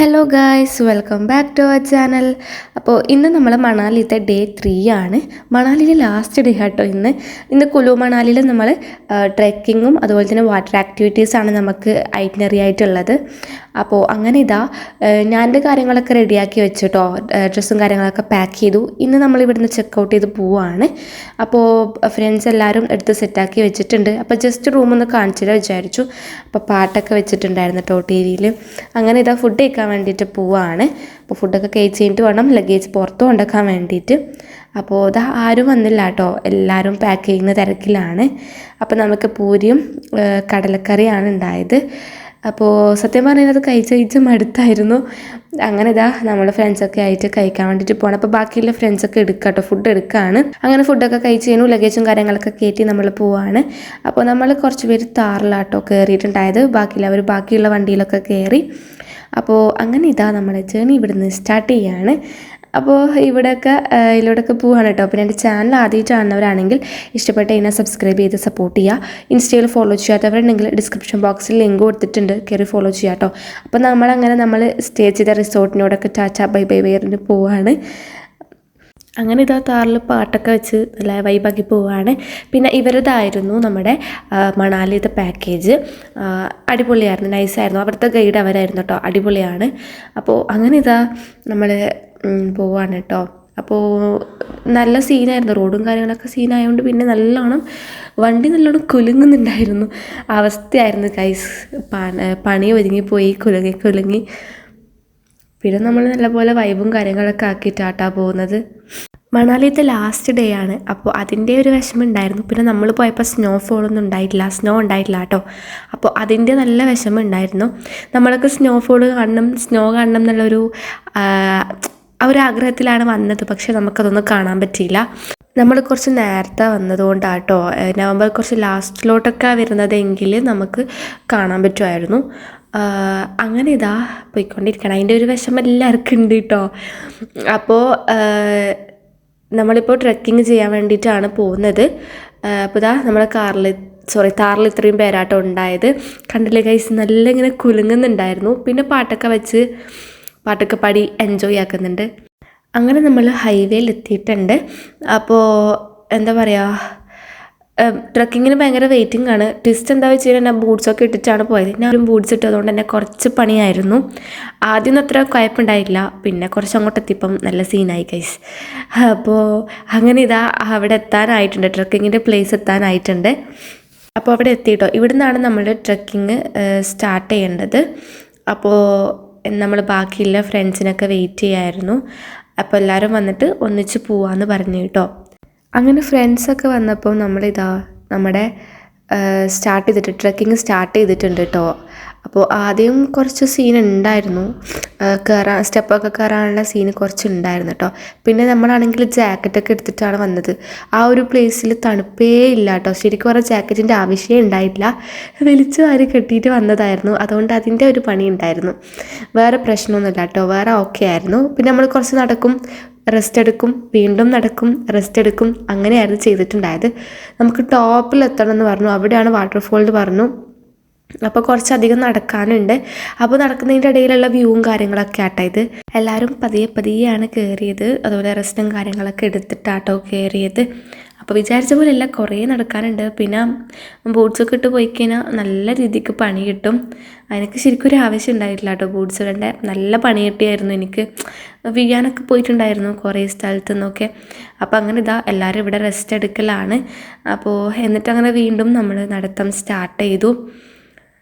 Hello guys, welcome back to our channel. അപ്പോൾ ഇന്ന് നമ്മൾ മണാലിയിലത്തെ ഡേ 3 ആണ്. മണാലിയിലെ ലാസ്റ്റ് ഡേ കേട്ടോ ഇന്ന് കുലു മണാലിയിൽ നമ്മൾ ട്രെക്കിങ്ങും അതുപോലെ തന്നെ വാട്ടർ ആക്ടിവിറ്റീസാണ് നമുക്ക് ഐറ്റിനറി ആയിട്ടുള്ളത്. അപ്പോൾ അങ്ങനെ ഞാൻ എൻ്റെ കാര്യങ്ങളൊക്കെ റെഡിയാക്കി വെച്ചിട്ടോ, ഡ്രസ്സും കാര്യങ്ങളൊക്കെ പാക്ക് ചെയ്തു. ഇന്ന് നമ്മൾ ഇവിടുന്ന് ചെക്കൗട്ട് ചെയ്ത് പോവുകയാണ്. അപ്പോൾ ഫ്രണ്ട്സ് എല്ലാവരും എടുത്ത് സെറ്റാക്കി വെച്ചിട്ടുണ്ട്. അപ്പോൾ ജസ്റ്റ് റൂമൊന്ന് കാണിച്ചിട്ട് വിചാരിച്ചു. അപ്പോൾ പാട്ടൊക്കെ വെച്ചിട്ടുണ്ടായിരുന്നു കേട്ടോ ടി വിയിൽ. അങ്ങനെ ഫുഡ് കഴിക്കാൻ വേണ്ടിയിട്ട് പോവുകയാണ്. അപ്പോൾ ഫുഡൊക്കെ കഴിച്ച് കഴിഞ്ഞിട്ട് വേണം ലഗേജ് പുറത്ത് കൊണ്ടുവയ്ക്കാൻ വേണ്ടിയിട്ട്. അപ്പോൾ ആരും വന്നില്ല കേട്ടോ, എല്ലാവരും പാക്ക് ചെയ്യുന്ന തിരക്കിലാണ്. അപ്പോൾ നമുക്ക് പൂരിയും കടലക്കറിയാണ് ഉണ്ടായത്. അപ്പോൾ സത്യം പറഞ്ഞാൽ അത് കഴിച്ച് മടുത്തായിരുന്നു. അങ്ങനെ നമ്മൾ ഫ്രണ്ട്സൊക്കെ ആയിട്ട് കഴിക്കാൻ വേണ്ടിയിട്ട് പോകണം. അപ്പോൾ ബാക്കിയുള്ള ഫ്രണ്ട്സൊക്കെ എടുക്കുക കേട്ടോ, ഫുഡ് എടുക്കുകയാണ്. അങ്ങനെ ഫുഡൊക്കെ കഴിച്ച് കഴിഞ്ഞു, ലഗേജും കാര്യങ്ങളൊക്കെ കയറ്റി നമ്മൾ പോവാണ്. അപ്പോൾ നമ്മൾ കുറച്ച് പേര് താറിലാട്ടോ കയറിയിട്ടുണ്ടായത്, ബാക്കിയുള്ള വണ്ടിയിലൊക്കെ കയറി. അപ്പോൾ അങ്ങനെ നമ്മുടെ ജേണി ഇവിടുന്ന് സ്റ്റാർട്ട് ചെയ്യാണ്. അപ്പോൾ ഇതിലൂടെയൊക്കെ പോവാണ് കേട്ടോ. അപ്പോൾ എൻ്റെ ചാനൽ ആദ്യമായിട്ട് കാണുന്നവരാണെങ്കിൽ ഇഷ്ടപ്പെട്ട ഇതിനെ സബ്സ്ക്രൈബ് ചെയ്ത് സപ്പോർട്ട് ചെയ്യുക. ഇൻസ്റ്റയിൽ ഫോളോ ചെയ്യാത്തവരുണ്ടെങ്കിൽ ഡിസ്ക്രിപ്ഷൻ ബോക്സിൽ ലിങ്ക് കൊടുത്തിട്ടുണ്ട്, കയറി ഫോളോ ചെയ്യുക കേട്ടോ. അപ്പോൾ നമ്മൾ സ്റ്റേ ചെയ്ത റിസോർട്ടിനോടൊക്കെ ടാറ്റ ബൈ ബൈ പറഞ്ഞ് പോവാണ്. അങ്ങനെ താറിൽ പാട്ടൊക്കെ വെച്ച് നല്ല വൈബാക്കി പോവുകയാണ്. പിന്നെ ഇവരതായിരുന്നു നമ്മുടെ മണാലിത്തെ പാക്കേജ്. അടിപൊളിയായിരുന്നു, നൈസായിരുന്നു. അവിടുത്തെ ഗൈഡ് അവരായിരുന്നു കേട്ടോ, അടിപൊളിയാണ്. അപ്പോൾ അങ്ങനെ നമ്മൾ പോവാണ് കേട്ടോ. അപ്പോൾ നല്ല സീനായിരുന്നു, റോഡും കാര്യങ്ങളൊക്കെ സീനായതുകൊണ്ട് പിന്നെ വണ്ടി നല്ലോണം കുലുങ്ങുന്നുണ്ടായിരുന്നു അവസ്ഥയായിരുന്നു ഗൈസ്. പണി ഒരുങ്ങിപ്പോയി, കുലുങ്ങി. പിന്നെ നമ്മൾ നല്ലപോലെ വൈബും കാര്യങ്ങളൊക്കെ ആക്കിയിട്ടാട്ടാ പോകുന്നത്. മണാലിത്തെ ലാസ്റ്റ് ഡേ ആണ്. അപ്പോൾ അതിൻ്റെ ഒരു വിഷമം ഉണ്ടായിരുന്നു. പിന്നെ നമ്മൾ പോയപ്പോൾ സ്നോ ഉണ്ടായിട്ടില്ല കേട്ടോ. അപ്പോൾ അതിൻ്റെ നല്ല വിഷമം ഉണ്ടായിരുന്നു. നമ്മളൊക്കെ സ്നോ കാണണം എന്നുള്ളൊരു ആഗ്രഹത്തിലാണ് വന്നത്. പക്ഷേ നമുക്കതൊന്നും കാണാൻ പറ്റിയില്ല. നമ്മൾ കുറച്ച് നേരത്തെ വന്നതുകൊണ്ടാട്ടോ, നവംബർ കുറച്ച് ലാസ്റ്റിലോട്ടൊക്കെ വരുന്നതെങ്കിൽ നമുക്ക് കാണാൻ പറ്റുമായിരുന്നു. അങ്ങനെ പോയിക്കൊണ്ടിരിക്കണം. അതിൻ്റെ ഒരു വിഷമം എല്ലാവർക്കും ഉണ്ട് കേട്ടോ. അപ്പോൾ നമ്മളിപ്പോൾ ട്രെക്കിങ് ചെയ്യാൻ വേണ്ടിയിട്ടാണ് പോകുന്നത്. അപ്പോൾ നമ്മുടെ താറിൽ ഇത്രയും പേരാട്ടോ ഉണ്ടായത്. കണ്ടില്ലേ ഗൈസ്, നല്ല ഇങ്ങനെ കുലുങ്ങുന്നുണ്ടായിരുന്നു. പിന്നെ പാട്ടൊക്കെ പാടി എൻജോയ് ആക്കുന്നുണ്ട്. അങ്ങനെ നമ്മൾ ഹൈവേയിൽ എത്തിയിട്ടുണ്ട്. അപ്പോൾ എന്താ പറയുക, ട്രക്കിങ്ങിന് ഭയങ്കര വെയിറ്റിംഗ് ആണ്. ട്വിസ്റ്റ് എന്താ വെച്ച് കഴിഞ്ഞാൽ ബൂട്ട്സൊക്കെ ഇട്ടിട്ടാണ് പോയത്. ഞാനും ബൂട്ട്സ് ഇട്ടതുകൊണ്ട് തന്നെ കുറച്ച് പണിയായിരുന്നു. ആദ്യം അത്ര കുഴപ്പമുണ്ടായില്ല, പിന്നെ കുറച്ച് അങ്ങോട്ട് എത്തിയപ്പം നല്ല സീനായി ഗൈസ്. അപ്പോൾ അങ്ങനെ അവിടെ എത്താനായിട്ടുണ്ട്, ട്രക്കിങ്ങിൻ്റെ പ്ലേസ് എത്താനായിട്ടുണ്ട്. അപ്പോൾ അവിടെ എത്തിയിട്ടോ. ഇവിടെ നിന്നാണ് നമ്മൾ ട്രക്കിങ് സ്റ്റാർട്ട് ചെയ്യേണ്ടത്. അപ്പോൾ നമ്മൾ ബാക്കിയുള്ള ഫ്രണ്ട്സിനൊക്കെ വെയിറ്റ് ചെയ്യായിരുന്നു. അപ്പോൾ എല്ലാവരും വന്നിട്ട് ഒന്നിച്ച് പോവാമെന്ന് പറഞ്ഞു കേട്ടോ. അങ്ങനെ ഫ്രണ്ട്സൊക്കെ വന്നപ്പോൾ നമ്മുടെ ട്രക്കിങ് സ്റ്റാർട്ട് ചെയ്തിട്ടുണ്ട് കേട്ടോ. അപ്പോൾ ആദ്യം കുറച്ച് സീൻ ഉണ്ടായിരുന്നു, സ്റ്റെപ്പൊക്കെ കയറാനുള്ള സീന് കുറച്ച് ഉണ്ടായിരുന്നു കേട്ടോ. പിന്നെ നമ്മളാണെങ്കിൽ ജാക്കറ്റൊക്കെ എടുത്തിട്ടാണ് വന്നത്. ആ ഒരു പ്ലേസിൽ തണുപ്പേ ഇല്ല കേട്ടോ. ശരിക്കും പറഞ്ഞാൽ ജാക്കറ്റിൻ്റെ ആവശ്യമേ ഉണ്ടായിട്ടില്ല, വലിച്ചു വാരി കെട്ടിയിട്ട് വന്നതായിരുന്നു. അതുകൊണ്ട് അതിൻ്റെ ഒരു പണി ഉണ്ടായിരുന്നു. വേറെ പ്രശ്നമൊന്നുമില്ല കേട്ടോ, വേറെ ഓക്കെ ആയിരുന്നു. പിന്നെ നമ്മൾ കുറച്ച് നടക്കും, റെസ്റ്റ് എടുക്കും, വീണ്ടും നടക്കും, റെസ്റ്റ് എടുക്കും, അങ്ങനെയായിരുന്നു ചെയ്തിട്ടുണ്ടായത്. നമുക്ക് ടോപ്പിലെത്തണം എന്ന് പറഞ്ഞു, അവിടെയാണ് വാട്ടർഫോൾ പറഞ്ഞു. അപ്പോൾ കുറച്ചധികം നടക്കാനുണ്ട്. അപ്പോൾ നടക്കുന്നതിൻ്റെ ഇടയിലുള്ള വ്യൂവും കാര്യങ്ങളൊക്കെ ആട്ടോ ഇത്. എല്ലാവരും പതിയെയാണ് കയറിയത്, അതുപോലെ റെസ്റ്റും കാര്യങ്ങളൊക്കെ എടുത്തിട്ടാട്ടോ കയറിയത്. അപ്പോൾ വിചാരിച്ച പോലെയല്ല, കുറേ നടക്കാനുണ്ട്. പിന്നെ ബൂട്ട്സൊക്കെ ഇട്ട് പോയി കഴിഞ്ഞാൽ നല്ല രീതിക്ക് പണി കിട്ടും. എനിക്ക് ശരിക്കും ഒരു ആവശ്യം ഉണ്ടായിട്ടില്ല കേട്ടോ ബൂട്ട്സ് ഇടേണ്ട. നല്ല പണി കിട്ടിയായിരുന്നു എനിക്ക്, വീഴാനൊക്കെ പോയിട്ടുണ്ടായിരുന്നു കുറേ സ്ഥലത്തു നിന്നൊക്കെ. അപ്പോൾ അങ്ങനെ എല്ലാവരും ഇവിടെ റെസ്റ്റ് എടുക്കലാണ്. അപ്പോൾ എന്നിട്ടങ്ങനെ വീണ്ടും നമ്മൾ നടത്തം സ്റ്റാർട്ട് ചെയ്തു.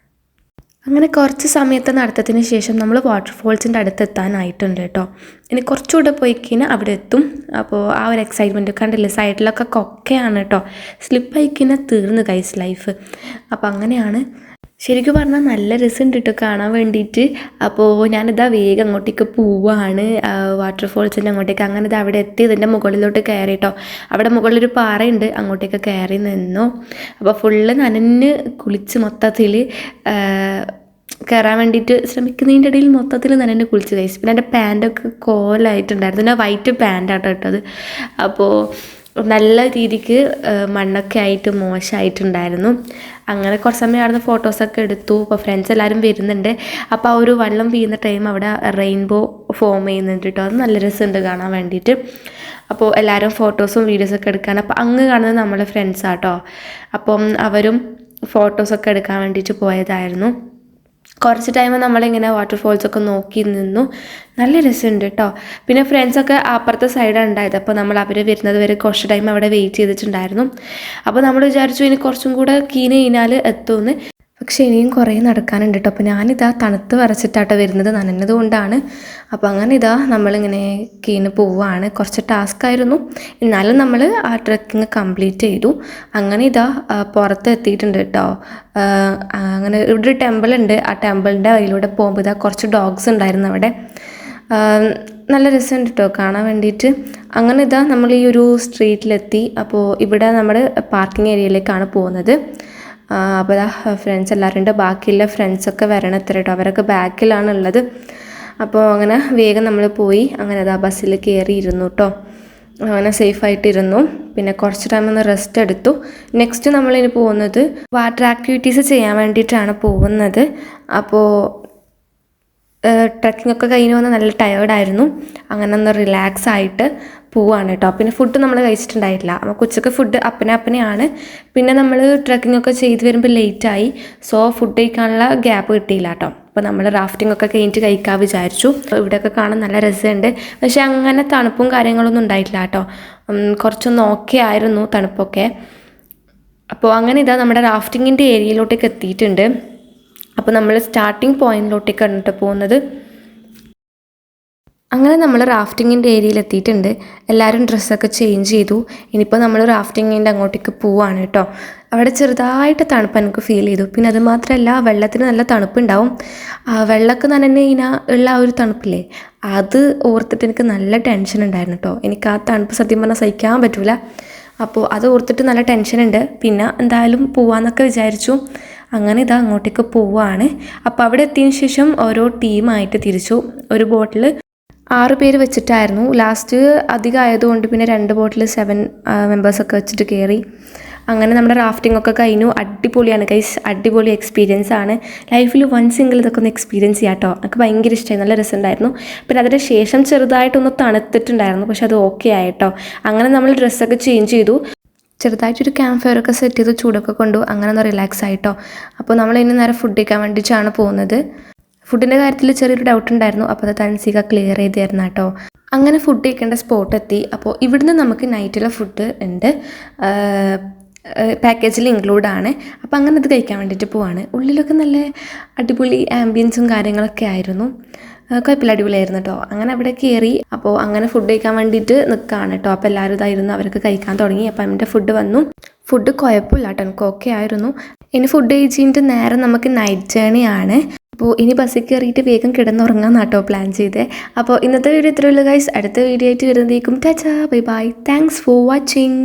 അങ്ങനെ കുറച്ച് സമയത്തെ നടത്തത്തിന് ശേഷം നമ്മൾ വാട്ടർഫോൾസിൻ്റെ അടുത്ത് എത്താനായിട്ടുണ്ട് കേട്ടോ. ഇനി കുറച്ചുകൂടെ പോയി കഴിഞ്ഞാൽ അവിടെ എത്തും. അപ്പോൾ ആ ഒരു എക്സൈറ്റ്മെൻറ്റ് കണ്ടില്ലേ, സൈഡിലൊക്കെ കൊക്കയാണ് കേട്ടോ. സ്ലിപ്പായി കഴിഞ്ഞാൽ തീർന്നു ഗൈസ് ലൈഫ്. അപ്പോൾ അങ്ങനെയാണ്. ശരിക്കും പറഞ്ഞാൽ നല്ല രസമുണ്ട് കേട്ടോ കാണാൻ വേണ്ടിയിട്ട്. അപ്പോൾ വേഗം അങ്ങോട്ടേക്ക് പോവുകയാണ്, വാട്ടർഫോൾസിൻ്റെ അങ്ങോട്ടേക്ക്. അങ്ങനെ അവിടെ എത്തി ഇതിൻ്റെ മുകളിലോട്ട് കയറി കേട്ടോ. അവിടെ മുകളിലൊരു പാറയുണ്ട്, അങ്ങോട്ടേക്ക് കയറി നിന്നു. അപ്പോൾ ഫുള്ള് നനഞ്ഞ് കുളിച്ച് മൊത്തത്തിൽ കയറാൻ വേണ്ടിയിട്ട് ശ്രമിക്കുന്നതിൻ്റെ ഇടയിൽ മൊത്തത്തിൽ നനഞ്ഞ് കുളിച്ച് കഴിച്ചു. പിന്നെ എൻ്റെ പാൻറ്റൊക്കെ കോലായിട്ടുണ്ടായിരുന്നു. പിന്നെ വൈറ്റ് പാൻറ്റാട്ടോ ഇട്ടത്. അപ്പോൾ നല്ല രീതിക്ക് മണ്ണൊക്കെ ആയിട്ട് മോശമായിട്ടുണ്ടായിരുന്നു. അങ്ങനെ കുറച്ച് സമയം അവിടുന്ന് ഫോട്ടോസൊക്കെ എടുത്തു. അപ്പോൾ ഫ്രണ്ട്സ് എല്ലാവരും വരുന്നുണ്ട്. അപ്പോൾ ആ ഒരു വെള്ളം വീഴുന്ന ടൈം അവിടെ റെയിൻബോ ഫോം ചെയ്യുന്നുണ്ട് കേട്ടോ. അത് നല്ല രസമുണ്ട് കാണാൻ വേണ്ടിയിട്ട്. അപ്പോൾ എല്ലാവരും ഫോട്ടോസും വീഡിയോസൊക്കെ എടുക്കാൻ. അപ്പോൾ അങ്ങ് കാണുന്നത് നമ്മളെ ഫ്രണ്ട്സാട്ടോ. അപ്പം അവരും ഫോട്ടോസൊക്കെ എടുക്കാൻ വേണ്ടിയിട്ട് പോയതായിരുന്നു. കുറച്ച് ടൈം നമ്മളിങ്ങനെ വാട്ടർഫോൾസൊക്കെ നോക്കി നിന്നു. നല്ല രസമുണ്ട് കേട്ടോ. പിന്നെ ഫ്രണ്ട്സൊക്കെ അപ്പുറത്തെ സൈഡാണ് ഉണ്ടായത്. അപ്പോൾ നമ്മൾ അവർ വരുന്നത് വരെ കുറച്ച് ടൈം അവിടെ വെയിറ്റ് ചെയ്തിട്ടുണ്ടായിരുന്നു. അപ്പോൾ നമ്മൾ വിചാരിച്ചു ഇനി കുറച്ചും കൂടെ കീന് കഴിഞ്ഞാൽ എത്തുമെന്ന്. പക്ഷേ ഇനിയും കുറേ നടക്കാനുണ്ട് കേട്ടോ. അപ്പോൾ ഞാനിതാ തണുത്ത് വരച്ചിട്ടാട്ടോ വരുന്നത്, നനഞ്ഞത് കൊണ്ടാണ്. അപ്പോൾ അങ്ങനെ ഇതാ നമ്മളിങ്ങനെ കീന് പോവുകയാണ്. കുറച്ച് ടാസ്ക് ആയിരുന്നു, എന്നാലും നമ്മൾ ആ ട്രെക്കിങ് കംപ്ലീറ്റ് ചെയ്തു. അങ്ങനെ ഇതാ പുറത്ത് എത്തിയിട്ടുണ്ട് കേട്ടോ. അങ്ങനെ ഇവിടെ ഒരു ടെമ്പിൾ ഉണ്ട്. ആ ടെമ്പിളിൻ്റെ വഴിയിലൂടെ പോകുമ്പോൾ ഇതാ കുറച്ച് ഡോഗ്സ് ഉണ്ടായിരുന്നു അവിടെ. നല്ല രസമുണ്ട് കേട്ടോ കാണാൻ വേണ്ടിയിട്ട്. അങ്ങനെ ഇതാ നമ്മൾ ഈ ഒരു സ്ട്രീറ്റിലെത്തി. അപ്പോൾ ഇവിടെ നമ്മൾ പാർക്കിംഗ് ഏരിയയിലേക്കാണ് പോകുന്നത്. അപ്പോൾ ഇതാ ഫ്രണ്ട്സ് എല്ലാവരും ഉണ്ട്. ബാക്കിയുള്ള ഫ്രണ്ട്സൊക്കെ വരണം എത്ര കേട്ടോ. അവരൊക്കെ ബാക്കിലാണ് ഉള്ളത്. അപ്പോൾ അങ്ങനെ വേഗം നമ്മൾ പോയി അങ്ങനെ ഇതാ ബസ്സിൽ കയറി ഇരുന്നു കേട്ടോ. അങ്ങനെ സേഫായിട്ടിരുന്നു. പിന്നെ കുറച്ച് ടൈം ഒന്ന് റെസ്റ്റ് എടുത്തു. നെക്സ്റ്റ് നമ്മളിനി പോകുന്നത് വാട്ടർ ആക്ടിവിറ്റീസ് ചെയ്യാൻ വേണ്ടിയിട്ടാണ് പോകുന്നത്. അപ്പോൾ ട്രക്കിംഗ് ഒക്കെ കഴിഞ്ഞ് വന്ന് നല്ല ടയേർഡായിരുന്നു. അങ്ങനെ ഒന്ന് റിലാക്സ് ആയിട്ട് പോവാണ് കേട്ടോ. പിന്നെ ഫുഡ് നമ്മൾ കഴിച്ചിട്ടുണ്ടായിട്ടില്ല. നമുക്ക് ഉച്ചക്ക് ഫുഡ് അപ്പനെയാണ്. പിന്നെ നമ്മൾ ട്രക്കിംഗ് ഒക്കെ ചെയ്ത് വരുമ്പോൾ ലേറ്റായി. സോ ഫുഡ് കഴിക്കാനുള്ള ഗ്യാപ്പ് കിട്ടിയില്ല കേട്ടോ. അപ്പോൾ നമ്മൾ റാഫ്റ്റിംഗ് ഒക്കെ കഴിഞ്ഞിട്ട് കഴിക്കാൻ വിചാരിച്ചു. ഇവിടെയൊക്കെ കാണാൻ നല്ല രസമുണ്ട്. പക്ഷേ അങ്ങനെ തണുപ്പും കാര്യങ്ങളൊന്നും ഉണ്ടായിട്ടില്ല കേട്ടോ. കുറച്ചൊന്ന് ഓക്കെ ആയിരുന്നു തണുപ്പൊക്കെ. അപ്പോൾ അങ്ങനെ ഇതാ നമ്മുടെ റാഫ്റ്റിങ്ങിൻ്റെ ഏരിയയിലോട്ടേക്ക് എത്തിയിട്ടുണ്ട്. അപ്പോൾ നമ്മൾ സ്റ്റാർട്ടിങ് പോയിന്റിലോട്ടേക്കാണ് കേട്ടോ പോകുന്നത്. അങ്ങനെ നമ്മൾ റാഫ്റ്റിങ്ങിൻ്റെ ഏരിയയിൽ എത്തിയിട്ടുണ്ട്. എല്ലാവരും ഡ്രസ്സൊക്കെ ചേഞ്ച് ചെയ്തു. ഇനിയിപ്പോൾ നമ്മൾ റാഫ്റ്റിങ്ങിൻ്റെ അങ്ങോട്ടേക്ക് പോവാണ് കേട്ടോ. അവിടെ ചെറുതായിട്ട് തണുപ്പ് എനിക്ക് ഫീൽ ചെയ്തു. പിന്നെ അത് മാത്രമല്ല വെള്ളത്തിന് നല്ല തണുപ്പുണ്ടാവും. വെള്ളമൊക്കെ നനഞ്ഞ് കഴിഞ്ഞാൽ ഉള്ള ആ ഒരു തണുപ്പില്ലേ, അത് ഓർത്തിട്ട് എനിക്ക് നല്ല ടെൻഷൻ ഉണ്ടായിരുന്നു കേട്ടോ. എനിക്ക് ആ തണുപ്പ് സത്യം പറഞ്ഞാൽ സഹിക്കാൻ പറ്റില്ല. അപ്പോൾ അത് ഓർത്തിട്ട് നല്ല ടെൻഷനുണ്ട്. പിന്നെ എന്തായാലും പോവാന്നൊക്കെ വിചാരിച്ചു. അങ്ങനെ ഇതാ അങ്ങോട്ടേക്ക് പോവാണ്. അപ്പോൾ അവിടെ എത്തിയതിന് ശേഷം ഓരോ ടീമായിട്ട് തിരിച്ചു. ഒരു ബോട്ടിൽ 6 പേര് വെച്ചിട്ടായിരുന്നു. ലാസ്റ്റ് അധികം ആയതുകൊണ്ട് പിന്നെ 2 ബോട്ടിൽ 7 മെമ്പേഴ്സൊക്കെ വെച്ചിട്ട് കയറി. അങ്ങനെ നമ്മുടെ റാഫ്റ്റിംഗ് ഒക്കെ കഴിഞ്ഞു. അടിപൊളിയാണ് ഗൈസ്, അടിപൊളി എക്സ്പീരിയൻസ് ആണ്. ലൈഫിൽ വൺസെങ്കിലും ഇതൊക്കെ ഒന്ന് എക്സ്പീരിയൻസ് ചെയ്യാം കേട്ടോ. എനിക്ക് ഭയങ്കര ഇഷ്ടമായി, നല്ല രസമുണ്ടായിരുന്നു. പിന്നെ അതിന് ശേഷം ചെറുതായിട്ടൊന്ന് തണുത്തിട്ടുണ്ടായിരുന്നു, പക്ഷെ അത് ഓക്കെ ആയിട്ടോ. അങ്ങനെ നമ്മൾ ഡ്രസ്സൊക്കെ ചേഞ്ച് ചെയ്തു. ചെറുതായിട്ടൊരു ക്യാമ്പ് ഫയറൊക്കെ സെറ്റ് ചെയ്ത് ചൂടൊക്കെ കൊണ്ടു. അങ്ങനെ ഒന്ന് റിലാക്സ് ആയിട്ടോ. അപ്പോൾ നമ്മൾ ഇനി നേരെ ഫുഡ് കഴിക്കാൻ വേണ്ടിയിട്ടാണ് പോകുന്നത്. ഫുഡിൻ്റെ കാര്യത്തിൽ ചെറിയൊരു ഡൗട്ട് ഉണ്ടായിരുന്നു. അപ്പോൾ അത് തൻസിക ക്ലിയർ ചെയ്ത് തരുന്ന കേട്ടോ. അങ്ങനെ ഫുഡ് കഴിക്കേണ്ട സ്പോട്ട് എത്തി. അപ്പോൾ ഇവിടുന്ന് നമുക്ക് നൈറ്റുള്ള ഫുഡ് ഉണ്ട്, പാക്കേജിൽ ഇൻക്ലൂഡാണ്. അപ്പോൾ അങ്ങനെ അത് കഴിക്കാൻ വേണ്ടിയിട്ട് പോവാണ്. ഉള്ളിലൊക്കെ നല്ല അടിപൊളി ആംബിയൻസും കാര്യങ്ങളൊക്കെ ആയിരുന്നു. കുഴപ്പമില്ല, അടിപൊളിയായിരുന്നു കേട്ടോ. അങ്ങനെ അവിടെ കയറി. അപ്പോൾ അങ്ങനെ ഫുഡ് കഴിക്കാൻ വേണ്ടിയിട്ട് നിൽക്കുകയാണ് കേട്ടോ. അപ്പോൾ എല്ലാവരും ഇതായിരുന്നു, അവർക്ക് കഴിക്കാൻ തുടങ്ങി. അപ്പോൾ എൻ്റെ ഫുഡ് വന്നു. ഫുഡ് കുഴപ്പമില്ല കേട്ടോ, എനിക്ക് ഓക്കെ ആയിരുന്നു. ഇനി ഫുഡ് കഴിച്ചിട്ട് നേരെ നമുക്ക് നൈറ്റ് ജേണി ആണ്. അപ്പോൾ ഇനി ബസ്സിൽ കയറിയിട്ട് വേഗം കിടന്നുറങ്ങാൻ കേട്ടോ പ്ലാൻ ചെയ്തേ. അപ്പോൾ ഇന്നത്തെ വീഡിയോ ഇത്രയുള്ളൂ ഗൈസ്. അടുത്ത വീഡിയോ ആയിട്ട് വരുന്നതേക്കും tata bye bye. Thanks for watching.